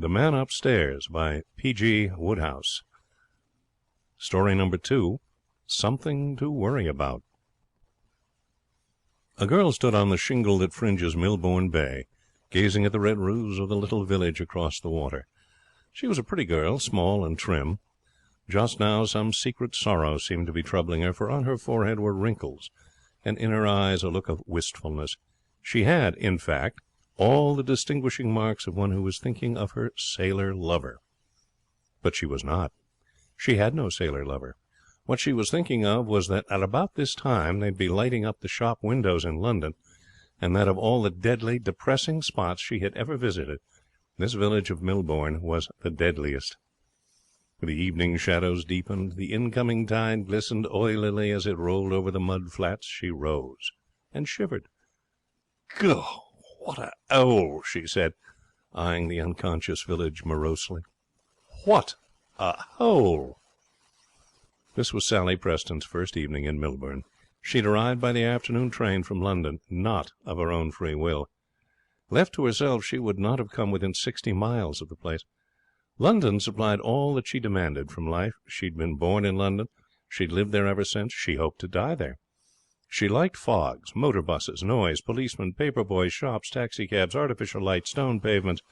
The Man Upstairs by P.G. Wodehouse. Story number 2, Something to Worry About. A girl stood on the shingle that fringes Milbourne Bay, gazing at the red roofs of the little village across the water. She was a pretty girl, small and trim. Just now some secret sorrow seemed to be troubling her, for on her forehead were wrinkles, and in her eyes a look of wistfulness. She had, in fact, all the distinguishing marks of one who was thinking of her sailor lover. But she was not. She had no sailor lover. What she was thinking of was that at about this time they'd be lighting up the shop windows in London, and that of all the deadly, depressing spots she had ever visited, this village of Milbourne was the deadliest. The evening shadows deepened, the incoming tide glistened oilily as it rolled over the mud flats. She rose and shivered. "Gah! What a hole!" she said, eyeing the unconscious village morosely. "What a hole!" This was Sally Preston's first evening in Milbourne. She'd arrived by the afternoon train from London, not of her own free will. Left to herself, she would not have come within 60 miles of the place. London supplied all that she demanded from life. She'd been born in London. She'd lived there ever since. She hoped to die there. She liked fogs, motor buses, noise, policemen, paper boys, shops, taxicabs, artificial light, stone pavements,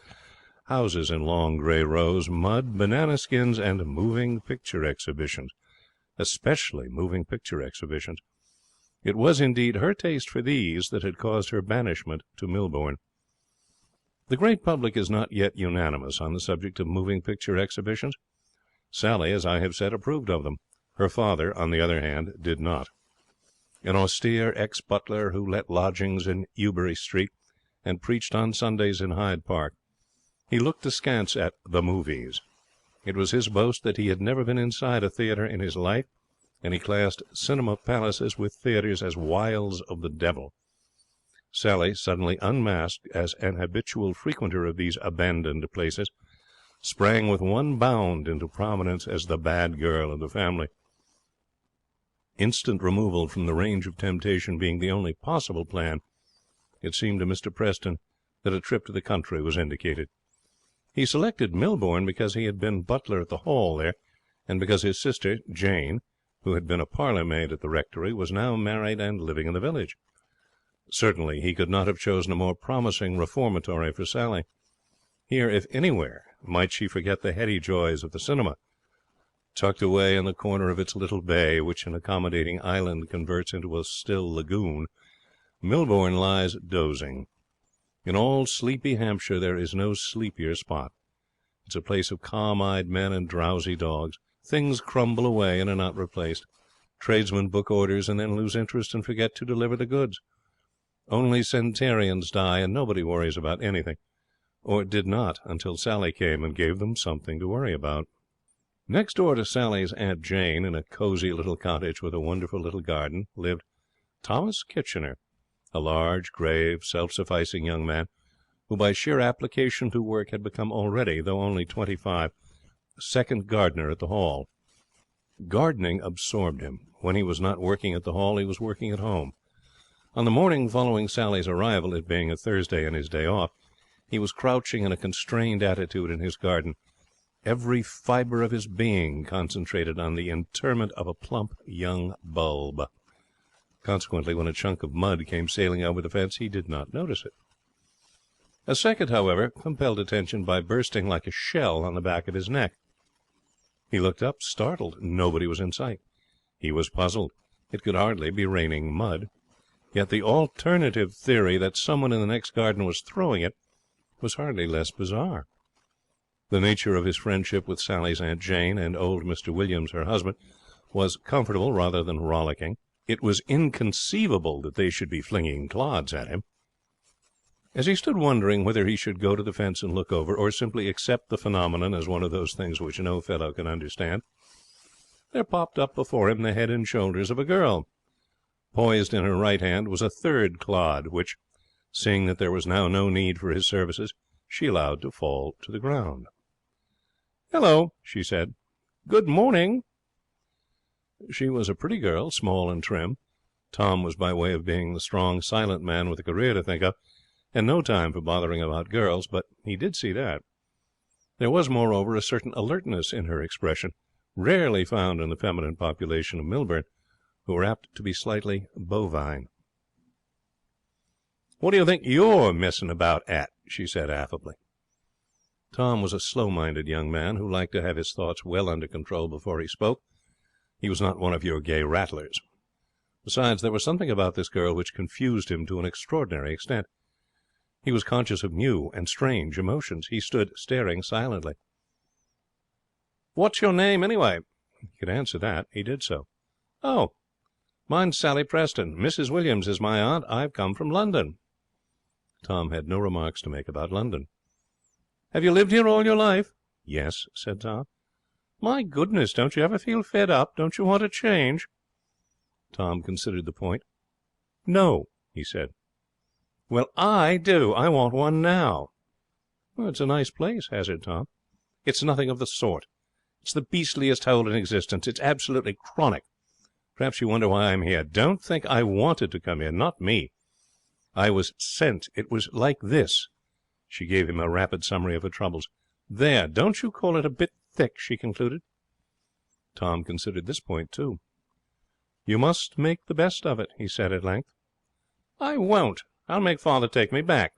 houses in long grey rows, mud, banana skins, and moving picture exhibitions. Especially moving picture exhibitions. It was indeed her taste for these that had caused her banishment to Milbourne. The great public is not yet unanimous on the subject of moving picture exhibitions. Sally, as I have said, approved of them. Her father, on the other hand, did not. An austere ex-butler who let lodgings in Ebury Street and preached on Sundays in Hyde Park, he looked askance at the movies. It was his boast that he had never been inside a theatre in his life, and he classed cinema palaces with theatres as wiles of the devil. Sally, suddenly unmasked as an habitual frequenter of these abandoned places, sprang with one bound into prominence as the bad girl of the family. Instant removal from the range of temptation being the only possible plan, it seemed to Mr. Preston that a trip to the country was indicated. He selected Milbourne because he had been butler at the hall there, and because his sister, Jane, who had been a parlour maid at the rectory, was now married and living in the village. Certainly he could not have chosen a more promising reformatory for Sally. Here, if anywhere, might she forget the heady joys of the cinema. Tucked away in the corner of its little bay, which an accommodating island converts into a still lagoon, Milbourne lies dozing. In all sleepy Hampshire there is no sleepier spot. It's a place of calm-eyed men and drowsy dogs. Things crumble away and are not replaced. Tradesmen book orders and then lose interest and forget to deliver the goods. Only centenarians die, and nobody worries about anything, or did not until Sally came and gave them something to worry about. Next door to Sally's Aunt Jane, in a cosy little cottage with a wonderful little garden, lived Thomas Kitchener, a large, grave, self-sufficing young man, who by sheer application to work had become already, though only 25, second gardener at the Hall. Gardening absorbed him. When he was not working at the Hall, he was working at home. On the morning following Sally's arrival, it being a Thursday and his day off, he was crouching in a constrained attitude in his garden, every fibre of his being concentrated on the interment of a plump young bulb. Consequently, when a chunk of mud came sailing over the fence, he did not notice it. A second, however, compelled attention by bursting like a shell on the back of his neck. He looked up, startled. Nobody was in sight. He was puzzled. It could hardly be raining mud. Yet the alternative theory that someone in the next garden was throwing it was hardly less bizarre. The nature of his friendship with Sally's Aunt Jane and old Mr. Williams, her husband, was comfortable rather than rollicking. It was inconceivable that they should be flinging clods at him. As he stood wondering whether he should go to the fence and look over, or simply accept the phenomenon as one of those things which no fellow can understand, there popped up before him the head and shoulders of a girl. Poised in her right hand was a third clod, which, seeing that there was now no need for his services, she allowed to fall to the ground. "Hello," she said. "Good morning." She was a pretty girl, small and trim. Tom was by way of being the strong, silent man with a career to think of, and no time for bothering about girls, but he did see that. There was, moreover, a certain alertness in her expression, rarely found in the feminine population of Millburn, who were apt to be slightly bovine. "What do you think you're messing about at?" she said affably. Tom was a slow-minded young man who liked to have his thoughts well under control before he spoke. He was not one of your gay rattlers. Besides, there was something about this girl which confused him to an extraordinary extent. He was conscious of new and strange emotions. He stood staring silently. "What's your name, anyway?" He could answer that. He did so. "Oh, mine's Sally Preston. Mrs. Williams is my aunt. I've come from London." Tom had no remarks to make about London. "Have you lived here all your life?" "Yes," said Tom. "My goodness, don't you ever feel fed up? Don't you want a change?" Tom considered the point. "No," he said. "Well, I do. I want one now." "Well, it's a nice place," hazarded Tom. "It's nothing of the sort. It's the beastliest hole in existence. It's absolutely chronic. Perhaps you wonder why I'm here. Don't think I wanted to come here. Not me. I was sent. It was like this." She gave him a rapid summary of her troubles. "There, don't you call it a bit thick?" she concluded. Tom considered this point too. "You must make the best of it," he said at length. "I won't. I'll make father take me back."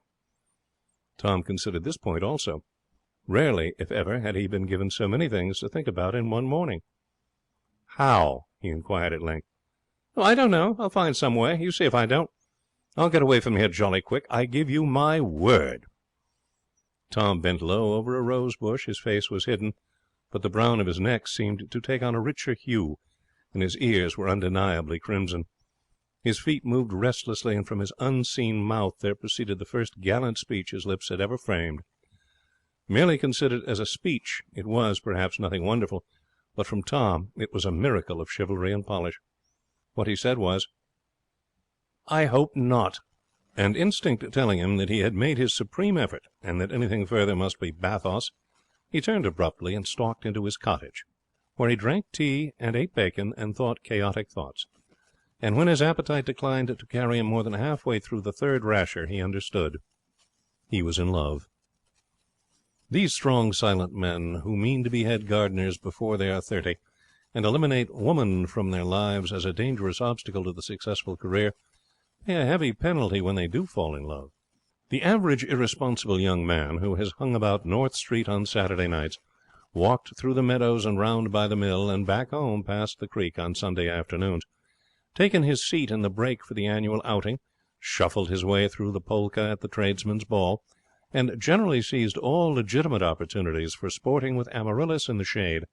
Tom considered this point also. Rarely, if ever, had he been given so many things to think about in one morning. "How?" he inquired at length. "Oh, I don't know. I'll find some way. You see if I don't. I'll get away from here jolly quick. I give you my word." Tom bent low over a rose bush. His face was hidden, but the brown of his neck seemed to take on a richer hue, and his ears were undeniably crimson. His feet moved restlessly, and from his unseen mouth there proceeded the first gallant speech his lips had ever framed. Merely considered as a speech, it was, perhaps, nothing wonderful, but from Tom it was a miracle of chivalry and polish. What he said was, "I hope not," and instinct telling him that he had made his supreme effort, and that anything further must be bathos, he turned abruptly and stalked into his cottage, where he drank tea and ate bacon and thought chaotic thoughts. And when his appetite declined to carry him more than halfway through the third rasher, he understood. He was in love. These strong, silent men, who mean to be head gardeners before they are 30, and eliminate woman from their lives as a dangerous obstacle to the successful career, pay a heavy penalty when they do fall in love. The average irresponsible young man who has hung about North Street on Saturday nights, walked through the meadows and round by the mill, and back home past the creek on Sunday afternoons, taken his seat in the brake for the annual outing, shuffled his way through the polka at the tradesmen's ball, and generally seized all legitimate opportunities for sporting with Amaryllis in the shade,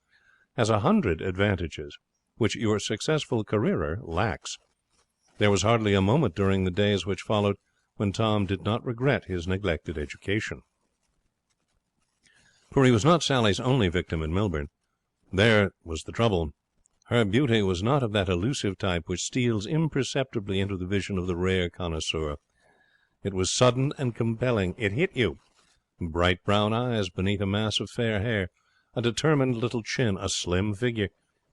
has 100 advantages which your successful careerer lacks. There was hardly a moment during the days which followed when Tom did not regret his neglected education. For he was not Sally's only victim in Millburn. There was the trouble. Her beauty was not of that elusive type which steals imperceptibly into the vision of the rare connoisseur. It was sudden and compelling. It hit you. Bright brown eyes beneath a mass of fair hair, a determined little chin, a slim figure.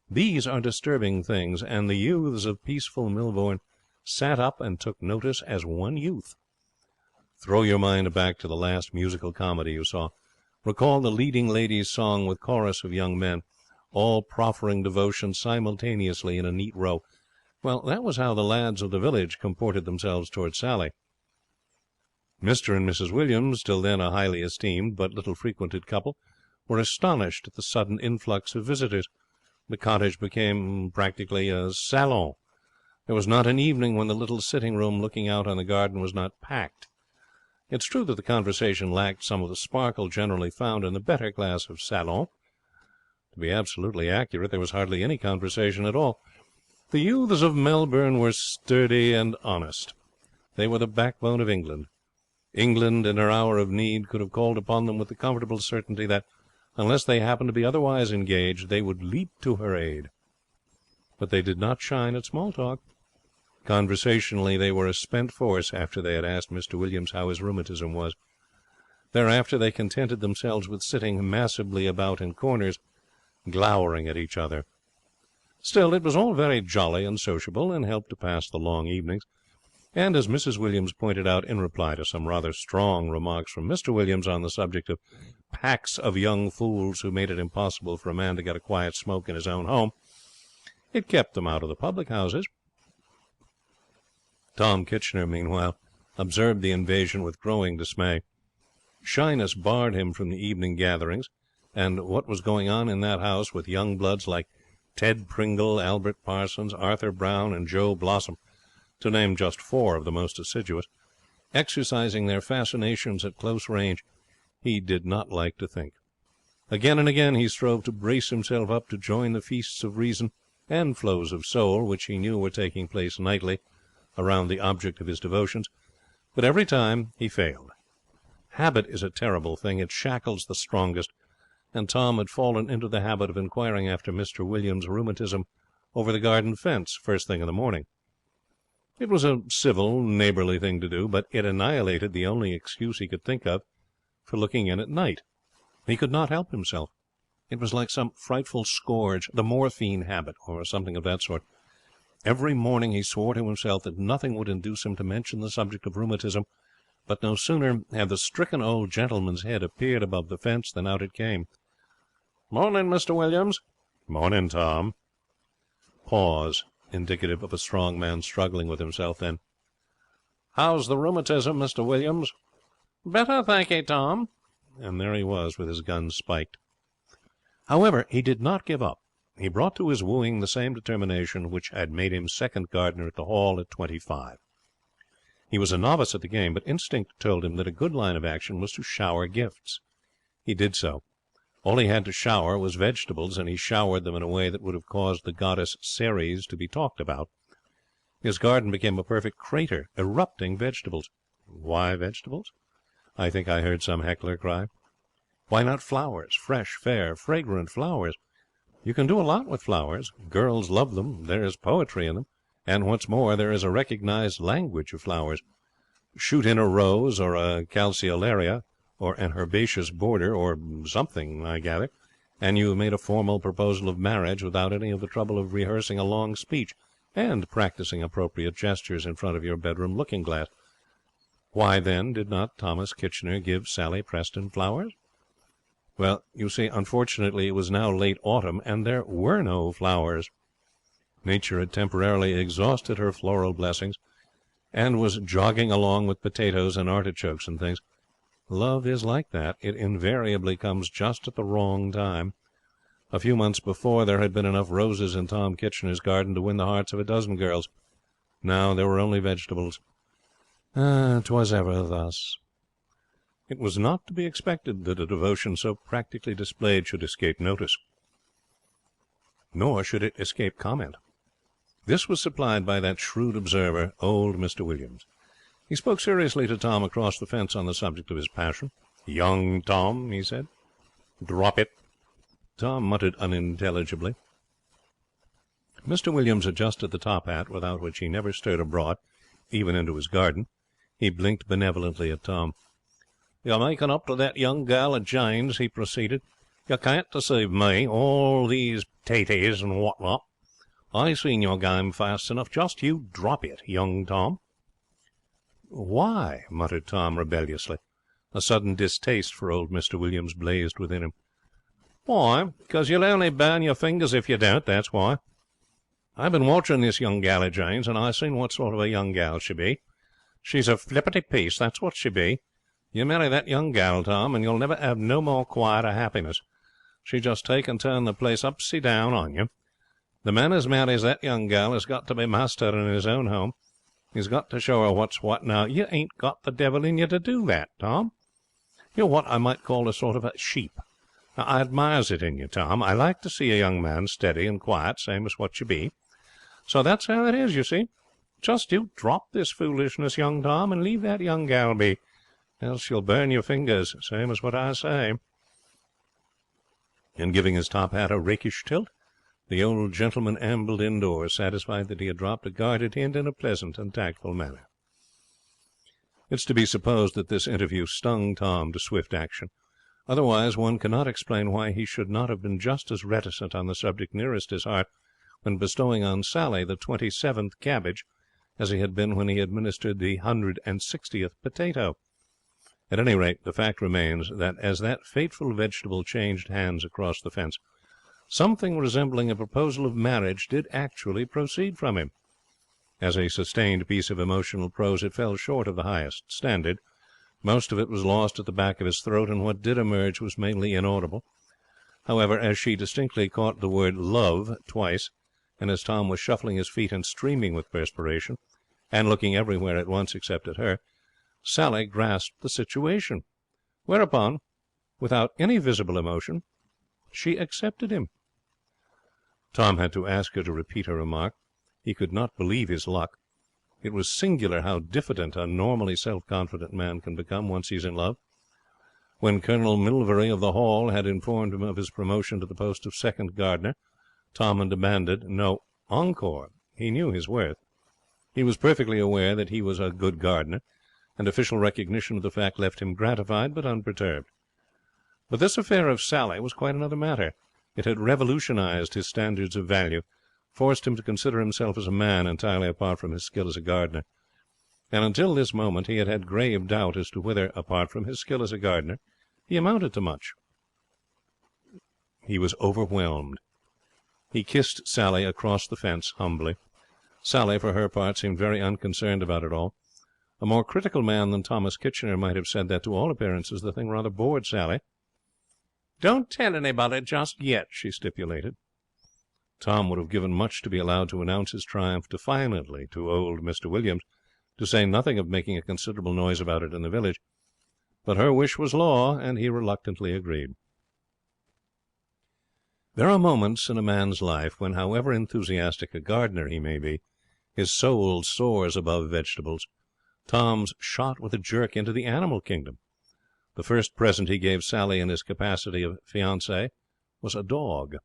These are disturbing things, and the youths of peaceful Millbourne sat up and took notice as one youth. Throw your mind back to the last musical comedy you saw. Recall the leading lady's song with chorus of young men, all proffering devotion simultaneously in a neat row. Well, that was how the lads of the village comported themselves towards Sally. Mr. and Mrs. Williams, till then a highly esteemed but little frequented couple, were astonished at the sudden influx of visitors. The cottage became practically a salon. There was not an evening when the little sitting-room looking out on the garden was not packed. It's true that the conversation lacked some of the sparkle generally found in the better class of salon. To be absolutely accurate, there was hardly any conversation at all. The youths of Melbourne were sturdy and honest. They were the backbone of England. England, in her hour of need, could have called upon them with the comfortable certainty that, unless they happened to be otherwise engaged, they would leap to her aid. But they did not shine at small talk. Conversationally, they were a spent force after they had asked Mr. Williams how his rheumatism was. Thereafter they contented themselves with sitting massively about in corners, glowering at each other. Still, it was all very jolly and sociable, and helped to pass the long evenings. And as Mrs. Williams pointed out in reply to some rather strong remarks from Mr. Williams on the subject of packs of young fools who made it impossible for a man to get a quiet smoke in his own home, it kept them out of the public houses. Tom Kitchener, meanwhile, observed the invasion with growing dismay. Shyness barred him from the evening gatherings, and what was going on in that house with young bloods like Ted Pringle, Albert Parsons, Arthur Brown, and Joe Blossom, to name just 4 of the most assiduous, exercising their fascinations at close range, he did not like to think. Again and again he strove to brace himself up to join the feasts of reason and flows of soul which he knew were taking place nightly around the object of his devotions, but every time he failed. Habit is a terrible thing. It shackles the strongest, and Tom had fallen into the habit of inquiring after Mr. Williams' rheumatism over the garden fence first thing in the morning. It was a civil, neighbourly thing to do, but it annihilated the only excuse he could think of for looking in at night. He could not help himself. It was like some frightful scourge, the morphine habit, or something of that sort. Every morning he swore to himself that nothing would induce him to mention the subject of rheumatism, but no sooner had the stricken old gentleman's head appeared above the fence than out it came. "Morning, Mr. Williams." "Morning, Tom." Pause, indicative of a strong man struggling with himself. Then, "How's the rheumatism, Mr. Williams?" "Better, thank ye, Tom." And there he was with his gun spiked. However, he did not give up. He brought to his wooing the same determination which had made him second gardener at the Hall at 25. He was a novice at the game, but instinct told him that a good line of action was to shower gifts. He did so. All he had to shower was vegetables, and he showered them in a way that would have caused the goddess Ceres to be talked about. His garden became a perfect crater, erupting vegetables. Why vegetables? I think I heard some heckler cry. Why not flowers? Fresh, fair, fragrant flowers. You can do a lot with flowers. Girls love them. There is poetry in them. And what's more, there is a recognized language of flowers. Shoot in a rose or a calceolaria or an herbaceous border or something, I gather, and you have made a formal proposal of marriage without any of the trouble of rehearsing a long speech and practicing appropriate gestures in front of your bedroom looking-glass. Why, then, did not Thomas Kitchener give Sally Preston flowers? Well, you see, unfortunately, it was now late autumn, and there were no flowers. Nature had temporarily exhausted her floral blessings, and was jogging along with potatoes and artichokes and things. Love is like that. It invariably comes just at the wrong time. A few months before, there had been enough roses in Tom Kitchener's garden to win the hearts of a dozen girls. Now there were only vegetables. 'Twas ever thus. It was not to be expected that a devotion so practically displayed should escape notice. Nor should it escape comment. This was supplied by that shrewd observer, old Mr. Williams. He spoke seriously to Tom across the fence on the subject of his passion. "Young Tom," he said. "Drop it." Tom muttered unintelligibly. Mr. Williams adjusted the top hat, without which he never stirred abroad, even into his garden. He blinked benevolently at Tom. "You're making up to that young gal of Jane's," he proceeded. "You can't deceive me. All these taties and what not. I seen your game fast enough. Just you drop it, young Tom." "Why?" muttered Tom rebelliously. A sudden distaste for old Mr. Williams blazed within him. "Why? Because you'll only burn your fingers if you don't, that's why. I've been watching this young gal of Jane's, and I seen what sort of a young gal she be. She's a flippity piece, that's what she be. You marry that young gal, Tom, and you'll never have no more quiet or happiness. She just take and turn the place upsy down on you. The man as marries that young gal has got to be master in his own home. He's got to show her what's what. Now, you ain't got the devil in you to do that, Tom. You're what I might call a sort of a sheep. Now, I admires it in you, Tom. I like to see a young man steady and quiet, same as what you be. So that's how it is, you see. Just you drop this foolishness, young Tom, and leave that young gal be. Else you'll burn your fingers, same as what I say." And giving his top hat a rakish tilt, the old gentleman ambled indoors, satisfied that he had dropped a guarded hint in a pleasant and tactful manner. It's to be supposed that this interview stung Tom to swift action. Otherwise, one cannot explain why he should not have been just as reticent on the subject nearest his heart when bestowing on Sally the 27th cabbage as he had been when he administered the 160th potato. At any rate, the fact remains that as that fateful vegetable changed hands across the fence, something resembling a proposal of marriage did actually proceed from him. As a sustained piece of emotional prose, it fell short of the highest standard. Most of it was lost at the back of his throat, and what did emerge was mainly inaudible. However, as she distinctly caught the word love twice, and as Tom was shuffling his feet and streaming with perspiration, and looking everywhere at once except at her, Sally grasped the situation. Whereupon, without any visible emotion, she accepted him. Tom had to ask her to repeat her remark. He could not believe his luck. It was singular how diffident a normally self-confident man can become once he's in love. When Colonel Milvery of the Hall had informed him of his promotion to the post of second gardener, Tom had demanded no encore. He knew his worth. He was perfectly aware that he was a good gardener, and official recognition of the fact left him gratified but unperturbed. But this affair of Sally was quite another matter. It had revolutionized his standards of value, forced him to consider himself as a man entirely apart from his skill as a gardener. And until this moment he had had grave doubt as to whether, apart from his skill as a gardener, he amounted to much. He was overwhelmed. He kissed Sally across the fence humbly. Sally, for her part, seemed very unconcerned about it all. A more critical man than Thomas Kitchener might have said that to all appearances the thing rather bored Sally. "Don't tell anybody just yet," she stipulated. Tom would have given much to be allowed to announce his triumph defiantly to old Mr. Williams, to say nothing of making a considerable noise about it in the village. But her wish was law, and he reluctantly agreed. There are moments in a man's life when, however enthusiastic a gardener he may be, his soul soars above vegetables. Tom's shot with a jerk into the animal kingdom. The first present he gave Sally in his capacity of fiancé was a dog.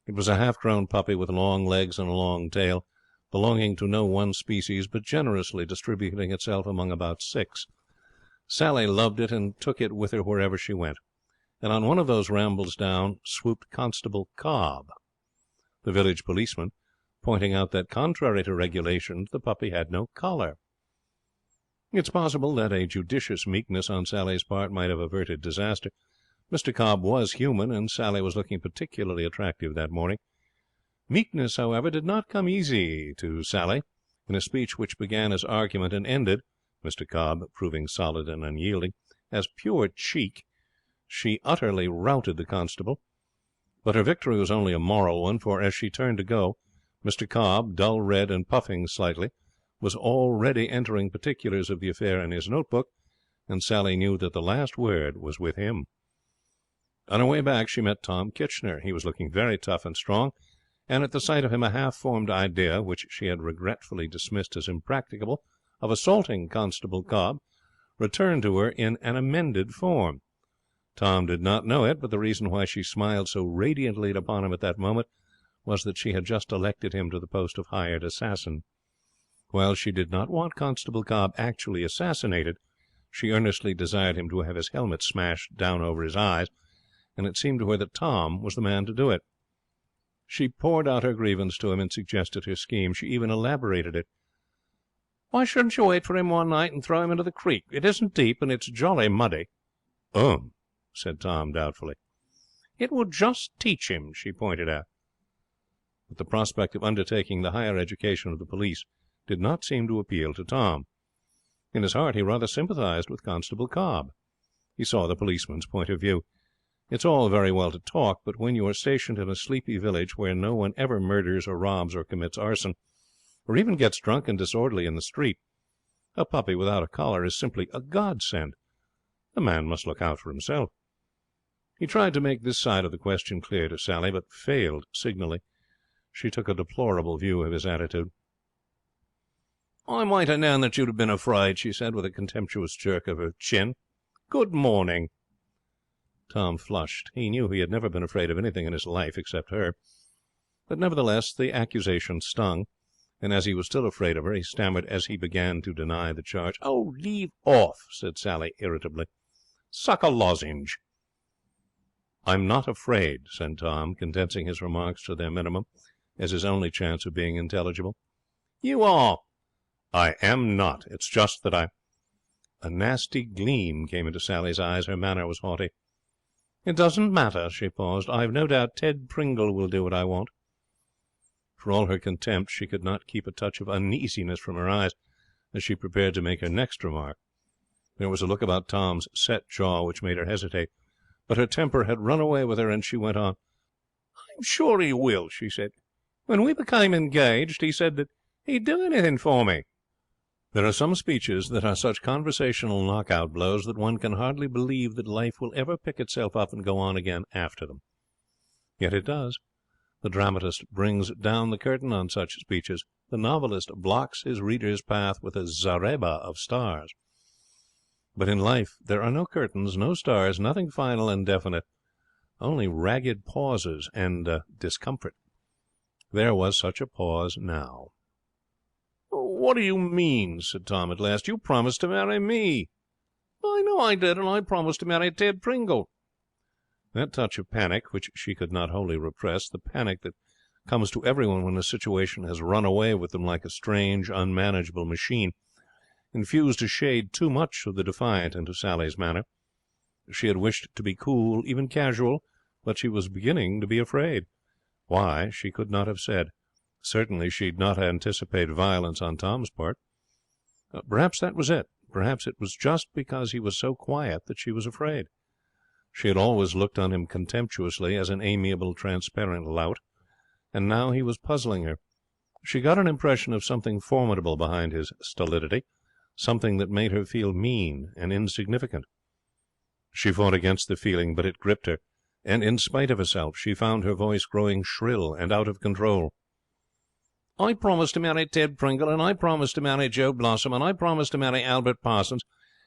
It was a half-grown puppy with long legs and a long tail, belonging to no one species, but generously distributing itself among about 6. Sally loved it and took it with her wherever she went. And on one of those rambles down swooped Constable Cobb, the village policeman, pointing out that, contrary to regulations, the puppy had no collar. It's possible that a judicious meekness on Sally's part might have averted disaster. Mr. Cobb was human, and Sally was looking particularly attractive that morning. Meekness, however, did not come easy to Sally. In a speech which began as argument and ended, Mr. Cobb proving solid and unyielding, as pure cheek, she utterly routed the constable. But her victory was only a moral one, for as she turned to go, Mr. Cobb, dull red and puffing slightly, was already entering particulars of the affair in his notebook, and Sally knew that the last word was with him. On her way back she met Tom Kitchener. He was looking very tough and strong, and at the sight of him a half-formed idea, which she had regretfully dismissed as impracticable, of assaulting Constable Cobb, returned to her in an amended form. Tom did not know it, but the reason why she smiled so radiantly upon him at that moment was that she had just elected him to the post of hired assassin. While she did not want Constable Cobb actually assassinated, she earnestly desired him to have his helmet smashed down over his eyes, and it seemed to her that Tom was the man to do it. She poured out her grievance to him and suggested her scheme. She even elaborated it. "Why shouldn't you wait for him one night and throw him into the creek? It isn't deep, and it's jolly muddy." Said Tom doubtfully. "It would just teach him," she pointed out. But the prospect of undertaking the higher education of the police did not seem to appeal to Tom. In his heart he rather sympathized with Constable Cobb. He saw the policeman's point of view. It's all very well to talk, but when you are stationed in a sleepy village where no one ever murders or robs or commits arson, or even gets drunk and disorderly in the street, a puppy without a collar is simply a godsend. The man must look out for himself. He tried to make this side of the question clear to Sally, but failed signally. She took a deplorable view of his attitude. "I might have known that you'd have been afraid," she said, with a contemptuous jerk of her chin. "Good morning." Tom flushed. He knew he had never been afraid of anything in his life except her. But nevertheless the accusation stung, and as he was still afraid of her, he stammered as he began to deny the charge. "Oh, leave off," said Sally irritably. "Suck a lozenge." "I'm not afraid," said Tom, condensing his remarks to their minimum as his only chance of being intelligible. "You are. "I am not. It's just that I—" A nasty gleam came into Sally's eyes. Her manner was haughty. "It doesn't matter." She paused. "I've no doubt Ted Pringle will do what I want." For all her contempt, she could not keep a touch of uneasiness from her eyes as she prepared to make her next remark. There was a look about Tom's set jaw which made her hesitate, but her temper had run away with her, and she went on. "I'm sure he will," she said. "When we became engaged he said that he'd do anything for me." There are some speeches that are such conversational knockout blows that one can hardly believe that life will ever pick itself up and go on again after them. Yet it does. The dramatist brings down the curtain on such speeches. The novelist blocks his reader's path with a zareba of stars. But in life there are no curtains, no stars, nothing final and definite, only ragged pauses and discomfort. There was such a pause now. "What do you mean?" said Tom at last. "You promised to marry me." "I know I did, and I promised to marry Ted Pringle." That touch of panic, which she could not wholly repress, the panic that comes to everyone when a situation has run away with them like a strange, unmanageable machine, infused a shade too much of the defiant into Sally's manner. She had wished to be cool, even casual, but she was beginning to be afraid. Why, she could not have said. Certainly she did not anticipate violence on Tom's part. Perhaps that was it. Perhaps it was just because he was so quiet that she was afraid. She had always looked on him contemptuously as an amiable, transparent lout, and now he was puzzling her. She got an impression of something formidable behind his stolidity, something that made her feel mean and insignificant. She fought against the feeling, but it gripped her, and in spite of herself she found her voice growing shrill and out of control. "I promised to marry Ted Pringle, and I promised to marry Joe Blossom, and I promised to marry Albert Parsons,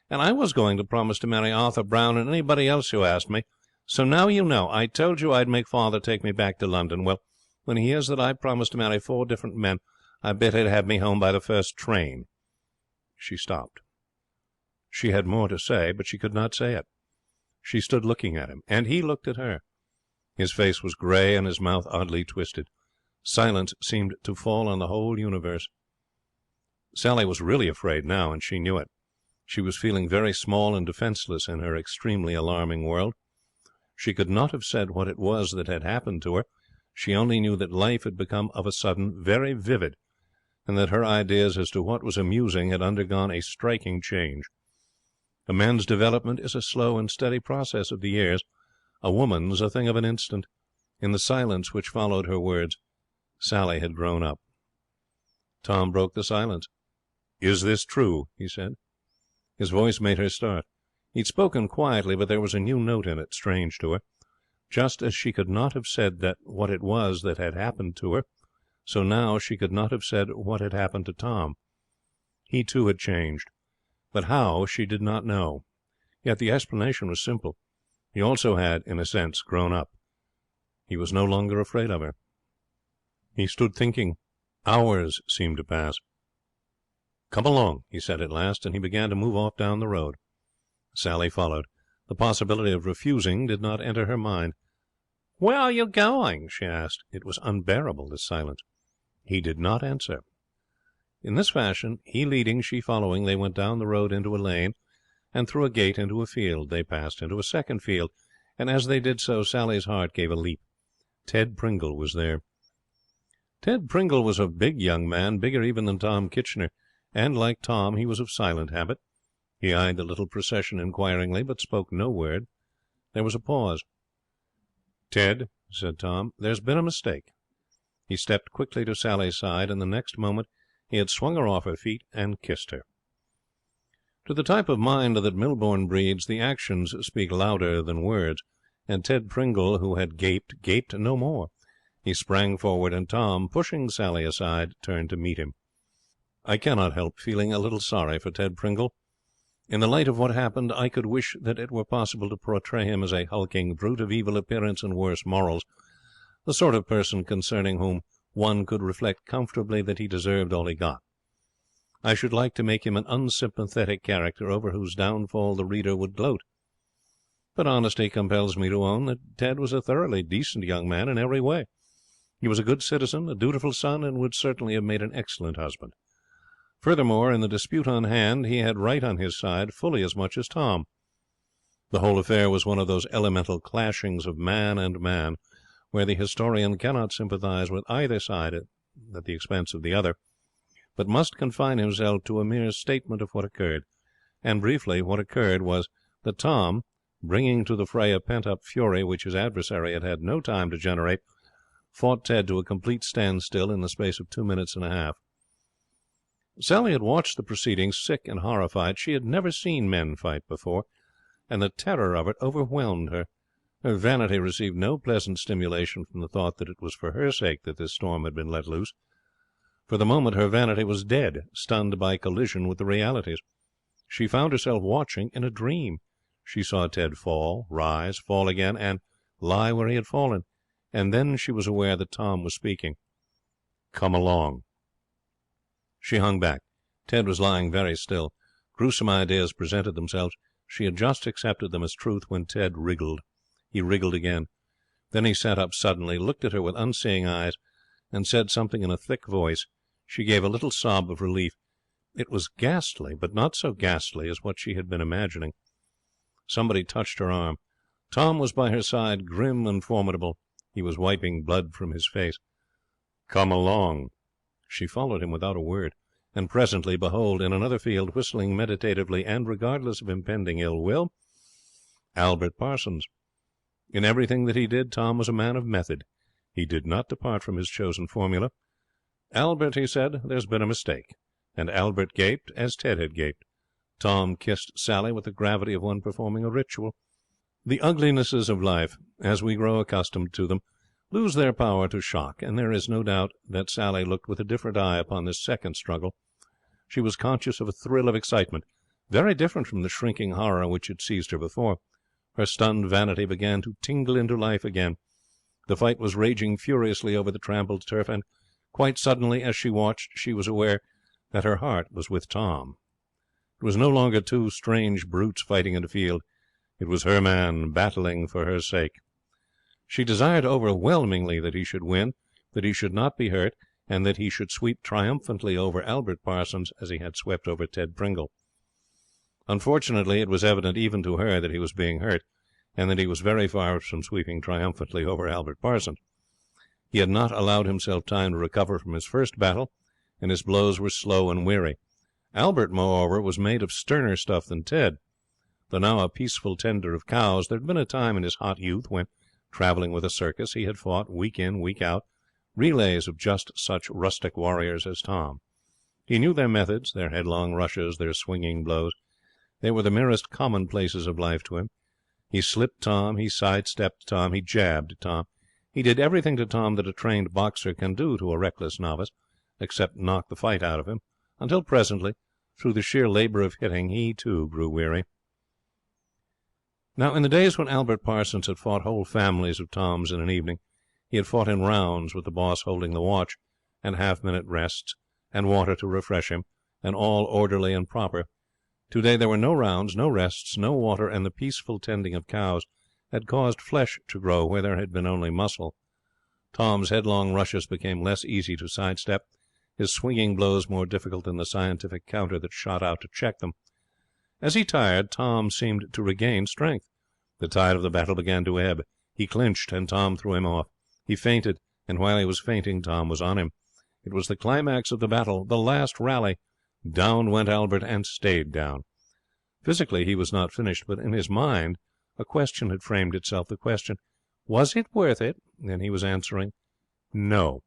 and I was going to promise to marry Arthur Brown and anybody else who asked me. So now you know. I told you I'd make father take me back to London. Well, when he hears that I promised to marry 4 different men, I bet he'd have me home by the first train." She stopped. She had more to say, but she could not say it. She stood looking at him, and he looked at her. His face was grey and his mouth oddly twisted. Silence seemed to fall on the whole universe. Sally was really afraid now, and she knew it. She was feeling very small and defenceless in her extremely alarming world. She could not have said what it was that had happened to her. She only knew that life had become of a sudden very vivid, and that her ideas as to what was amusing had undergone a striking change. A man's development is a slow and steady process of the years. A woman's a thing of an instant. In the silence which followed her words, Sally had grown up. Tom broke the silence. "Is this true?" he said. His voice made her start. He'd spoken quietly, but there was a new note in it, strange to her. Just as she could not have said that what it was that had happened to her, so now she could not have said what had happened to Tom. He too had changed. But how, she did not know. Yet the explanation was simple. He also had, in a sense, grown up. He was no longer afraid of her. He stood thinking. Hours seemed to pass. "Come along," he said at last, and he began to move off down the road. Sally followed. The possibility of refusing did not enter her mind. "Where are you going?" she asked. It was unbearable, this silence. He did not answer. In this fashion, he leading, she following, they went down the road into a lane, and through a gate into a field. They passed into a second field, and as they did so, Sally's heart gave a leap. Ted Pringle was there. Ted Pringle was a big young man, bigger even than Tom Kitchener, and, like Tom, he was of silent habit. He eyed the little procession inquiringly, but spoke no word. There was a pause. "Ted," said Tom, "there's been a mistake." He stepped quickly to Sally's side, and the next moment he had swung her off her feet and kissed her. To the type of mind that Milbourne breeds, the actions speak louder than words, and Ted Pringle, who had gaped no more. He sprang forward, and Tom, pushing Sally aside, turned to meet him. I cannot help feeling a little sorry for Ted Pringle. In the light of what happened, I could wish that it were possible to portray him as a hulking brute of evil appearance and worse morals, the sort of person concerning whom one could reflect comfortably that he deserved all he got. I should like to make him an unsympathetic character over whose downfall the reader would gloat. But honesty compels me to own that Ted was a thoroughly decent young man in every way. He was a good citizen, a dutiful son, and would certainly have made an excellent husband. Furthermore, in the dispute on hand, he had right on his side fully as much as Tom. The whole affair was one of those elemental clashings of man and man, where the historian cannot sympathize with either side at the expense of the other, but must confine himself to a mere statement of what occurred. And briefly, what occurred was that Tom, bringing to the fray a pent-up fury which his adversary had had no time to generate, fought Ted to a complete standstill in the space of 2 minutes and a half. Sally had watched the proceedings, sick and horrified. She had never seen men fight before, and the terror of it overwhelmed her. Her vanity received no pleasant stimulation from the thought that it was for her sake that this storm had been let loose. For the moment her vanity was dead, stunned by collision with the realities. She found herself watching in a dream. She saw Ted fall, rise, fall again, and lie where he had fallen. And then she was aware that Tom was speaking. "Come along." She hung back. Ted was lying very still. Gruesome ideas presented themselves. She had just accepted them as truth when Ted wriggled. He wriggled again. Then he sat up suddenly, looked at her with unseeing eyes, and said something in a thick voice. She gave a little sob of relief. It was ghastly, but not so ghastly as what she had been imagining. Somebody touched her arm. Tom was by her side, grim and formidable. He was wiping blood from his face. "Come along." She followed him without a word, and presently, behold, in another field, whistling meditatively and regardless of impending ill will, Albert Parsons. In everything that he did, Tom was a man of method. He did not depart from his chosen formula. "Albert," he said, "there's been a mistake." And Albert gaped as Ted had gaped. Tom kissed Sally with the gravity of one performing a ritual. The uglinesses of life, as we grow accustomed to them, lose their power to shock, and there is no doubt that Sally looked with a different eye upon this second struggle. She was conscious of a thrill of excitement, very different from the shrinking horror which had seized her before. Her stunned vanity began to tingle into life again. The fight was raging furiously over the trampled turf, and quite suddenly, as she watched, she was aware that her heart was with Tom. It was no longer two strange brutes fighting in a field. It was her man, battling for her sake. She desired overwhelmingly that he should win, that he should not be hurt, and that he should sweep triumphantly over Albert Parsons as he had swept over Ted Pringle. Unfortunately, it was evident even to her that he was being hurt, and that he was very far from sweeping triumphantly over Albert Parsons. He had not allowed himself time to recover from his first battle, and his blows were slow and weary. Albert, moreover, was made of sterner stuff than Ted. Though now a peaceful tender of cows, there had been a time in his hot youth when, travelling with a circus, he had fought, week in, week out, relays of just such rustic warriors as Tom. He knew their methods, their headlong rushes, their swinging blows. They were the merest commonplaces of life to him. He slipped Tom, he sidestepped Tom, he jabbed Tom. He did everything to Tom that a trained boxer can do to a reckless novice, except knock the fight out of him, until presently, through the sheer labour of hitting, he too grew weary. Now, in the days when Albert Parsons had fought whole families of Toms in an evening, he had fought in rounds, with the boss holding the watch, and half-minute rests, and water to refresh him, and all orderly and proper. Today there were no rounds, no rests, no water, and the peaceful tending of cows had caused flesh to grow where there had been only muscle. Tom's headlong rushes became less easy to sidestep, his swinging blows more difficult than the scientific counter that shot out to check them. As he tired, Tom seemed to regain strength. The tide of the battle began to ebb. He clinched, and Tom threw him off. He feinted, and while he was feinting, Tom was on him. It was the climax of the battle, the last rally. Down went Albert, and stayed down. Physically he was not finished, but in his mind a question had framed itself. The question, was it worth it? And he was answering, no.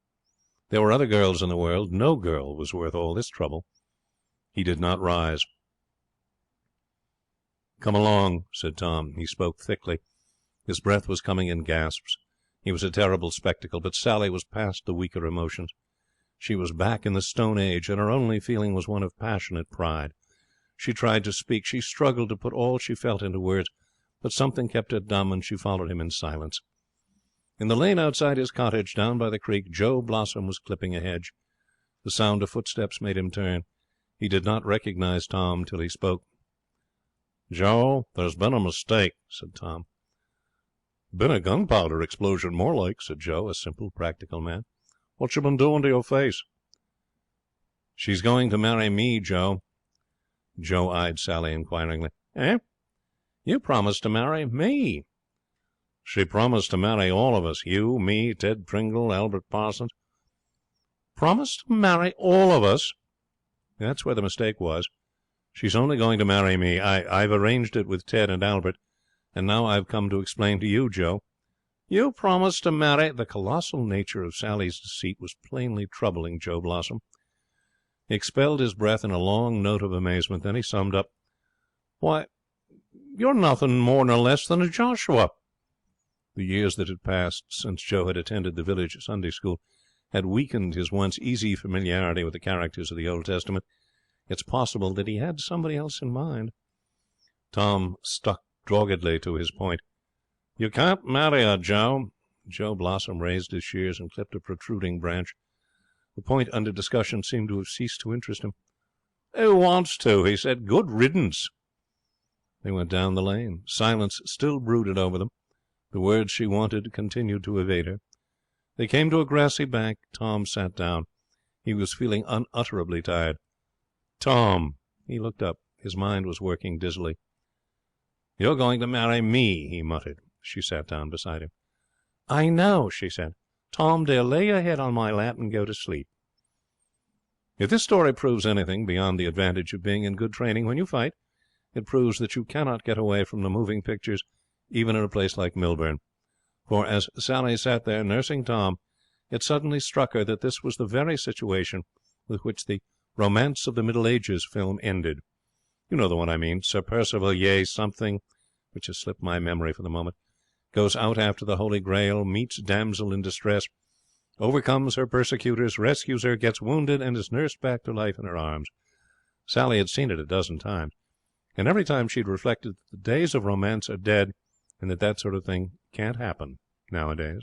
There were other girls in the world. No girl was worth all this trouble. He did not rise. "Come along," said Tom. He spoke thickly. His breath was coming in gasps. He was a terrible spectacle, but Sally was past the weaker emotions. She was back in the Stone Age, and her only feeling was one of passionate pride. She tried to speak. She struggled to put all she felt into words, but something kept her dumb, and she followed him in silence. In the lane outside his cottage, down by the creek, Joe Blossom was clipping a hedge. The sound of footsteps made him turn. He did not recognize Tom till he spoke. "Joe, there's been a mistake," said Tom. "Been a gunpowder explosion, more like," said Joe, a simple, practical man. "What you been doing to your face?" She's going to marry me, Joe. Joe eyed Sally inquiringly. Eh? You promised to marry me. She promised to marry all of us. You, me, Ted Pringle, Albert Parsons. Promised to marry all of us? That's where the mistake was. She's only going to marry me. I've arranged it with Ted and Albert, and now I've come to explain to you, Joe. You promised to marry... The colossal nature of Sally's deceit was plainly troubling Joe Blossom. He expelled his breath in a long note of amazement. Then he summed up. Why, you're nothing more nor less than a Joshua. The years that had passed since Joe had attended the village Sunday school had weakened his once easy familiarity with the characters of the Old Testament. It's possible that he had somebody else in mind. Tom stuck doggedly to his point. You can't marry her, Joe. Joe Blossom raised his shears and clipped a protruding branch. The point under discussion seemed to have ceased to interest him. Who wants to? He said. Good riddance. They went down the lane. Silence still brooded over them. The words she wanted continued to evade her. They came to a grassy bank. Tom sat down. He was feeling unutterably tired. Tom. He looked up. His mind was working dizzily. You're going to marry me, he muttered. She sat down beside him. I know, she said. Tom, dear, lay your head on my lap and go to sleep. If this story proves anything beyond the advantage of being in good training when you fight, it proves that you cannot get away from the moving pictures even in a place like Millburn. For as Sally sat there nursing Tom, it suddenly struck her that this was the very situation with which the Romance of the Middle Ages film ended. You know the one I mean. Sir Percival Yea something, which has slipped my memory for the moment, goes out after the Holy Grail, meets damsel in distress, overcomes her persecutors, rescues her, gets wounded, and is nursed back to life in her arms. Sally had seen it a dozen times, and every time she'd reflected that the days of romance are dead and that sort of thing can't happen nowadays.